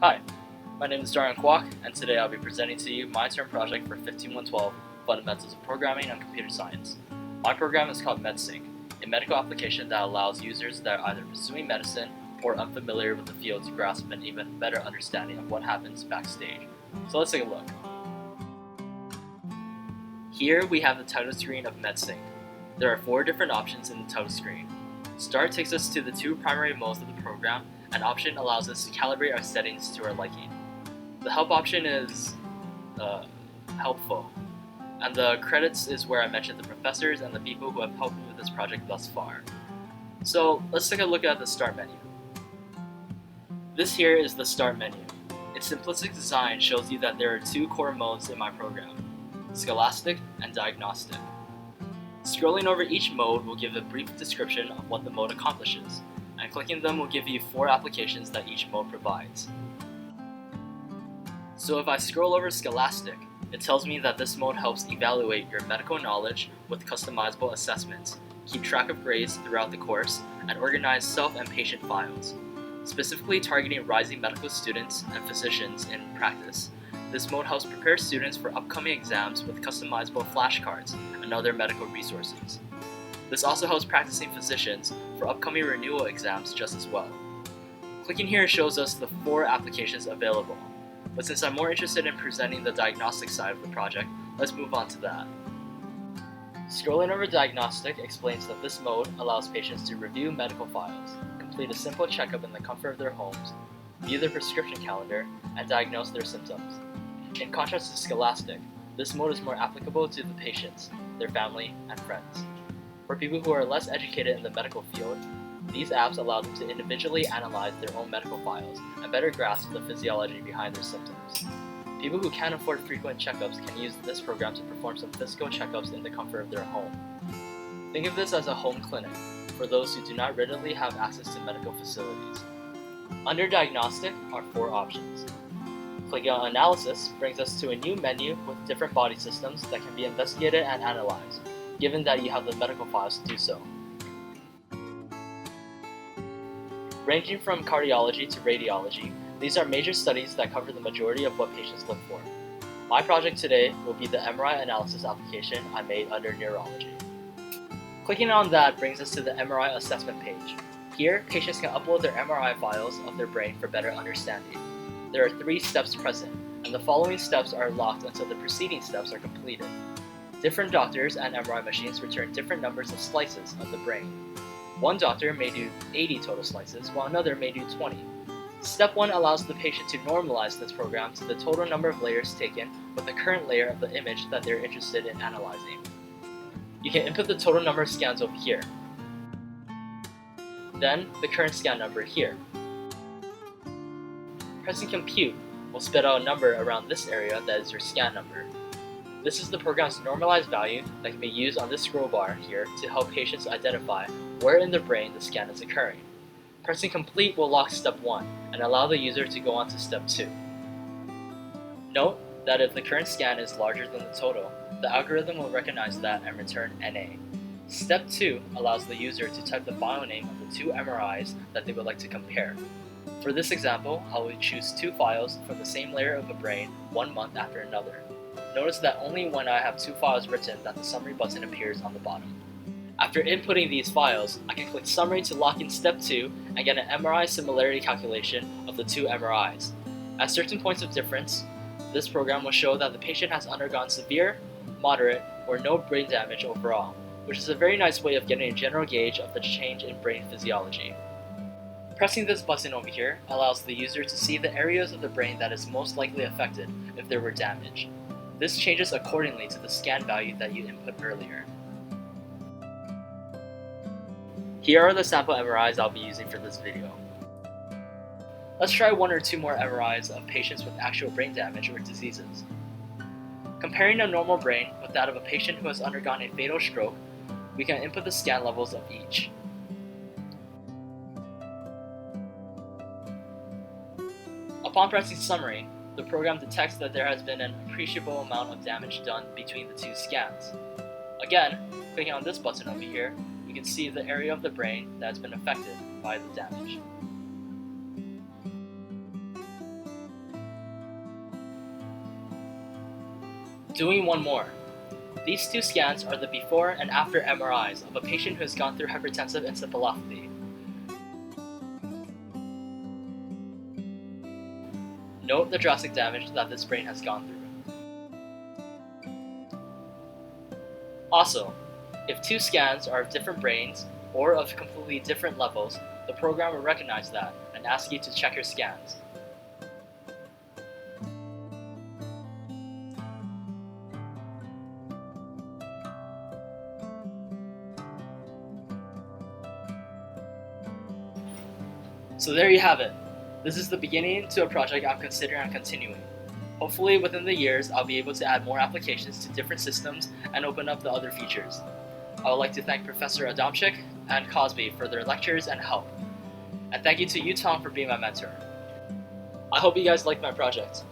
Hi, my name is Darwin Kwok, and today I'll be presenting to you my term project for 15112, Fundamentals of Programming and Computer Science. My program is called MedSync, a medical application that allows users that are either pursuing medicine or unfamiliar with the field to grasp an even better understanding of what happens backstage. So let's take a look. Here we have the title screen of MedSync. There are 4 different options in the title screen. Start takes us to the 2 primary modes of the program, and Option allows us to calibrate our settings to our liking. The Help option is helpful, and the credits is where I mentioned the professors and the people who have helped me with this project thus far. So let's take a look at the Start menu. This here is the Start menu. Its simplistic design shows you that there are 2 core modes in my program, Scholastic and Diagnostic. Scrolling over each mode will give a brief description of what the mode accomplishes, and clicking them will give you 4 applications that each mode provides. So if I scroll over Scholastic, it tells me that this mode helps evaluate your medical knowledge with customizable assessments, keep track of grades throughout the course, and organize self and patient files. Specifically targeting rising medical students and physicians in practice, this mode helps prepare students for upcoming exams with customizable flashcards and other medical resources. This also helps practicing physicians for upcoming renewal exams just as well. Clicking here shows us the 4 applications available, but since I'm more interested in presenting the diagnostic side of the project, let's move on to that. Scrolling over Diagnostic explains that this mode allows patients to review medical files, complete a simple checkup in the comfort of their homes, view their prescription calendar, and diagnose their symptoms. In contrast to Scholastic, this mode is more applicable to the patients, their family, and friends. For people who are less educated in the medical field, these apps allow them to individually analyze their own medical files and better grasp the physiology behind their symptoms. People who can't afford frequent checkups can use this program to perform some physical checkups in the comfort of their home. Think of this as a home clinic for those who do not readily have access to medical facilities. Under Diagnostic are 4 options. Clicking on Analysis brings us to a new menu with different body systems that can be investigated and analyzed, given that you have the medical files to do so. Ranging from cardiology to radiology, these are major studies that cover the majority of what patients look for. My project today will be the MRI Analysis application I made under Neurology. Clicking on that brings us to the MRI Assessment page. Here, patients can upload their MRI files of their brain for better understanding. There are 3 steps present, and the following steps are locked until the preceding steps are completed. Different doctors and MRI machines return different numbers of slices of the brain. One doctor may do 80 total slices, while another may do 20. Step 1 allows the patient to normalize this program to the total number of layers taken with the current layer of the image that they're interested in analyzing. You can input the total number of scans over here. Then, the current scan number here. Pressing Compute will spit out a number around this area that is your scan number. This is the program's normalized value that can be used on this scroll bar here to help patients identify where in the brain the scan is occurring. Pressing Complete will lock Step 1 and allow the user to go on to Step 2. Note that if the current scan is larger than the total, the algorithm will recognize that and return NA. Step 2 allows the user to type the file name of the 2 MRIs that they would like to compare. For this example, I will choose 2 files from the same layer of the brain 1 month after another. Notice that only when I have 2 files written that the summary button appears on the bottom. After inputting these files, I can click Summary to lock in Step 2 and get an MRI similarity calculation of the 2 MRIs. At certain points of difference, this program will show that the patient has undergone severe, moderate, or no brain damage overall, which is a very nice way of getting a general gauge of the change in brain physiology. Pressing this button over here allows the user to see the areas of the brain that is most likely affected if there were damage. This changes accordingly to the scan value that you input earlier. Here are the sample MRIs I'll be using for this video. Let's try 1 or 2 more MRIs of patients with actual brain damage or diseases. Comparing a normal brain with that of a patient who has undergone a fatal stroke, we can input the scan levels of each. Upon pressing Summary, the program detects that there has been an appreciable amount of damage done between the 2 scans. Again, clicking on this button over here, we can see the area of the brain that has been affected by the damage. Doing one more. These two scans are the before and after MRIs of a patient who has gone through hypertensive encephalopathy. Note the drastic damage that this brain has gone through. Also, if two scans are of different brains or of completely different levels, the program will recognize that and ask you to check your scans. So there you have it. This is the beginning to a project I'm considering on continuing. Hopefully within the years I'll be able to add more applications to different systems and open up the other features. I would like to thank Professor Adamczyk and Cosby for their lectures and help. And thank you to you, Tom, for being my mentor. I hope you guys liked my project.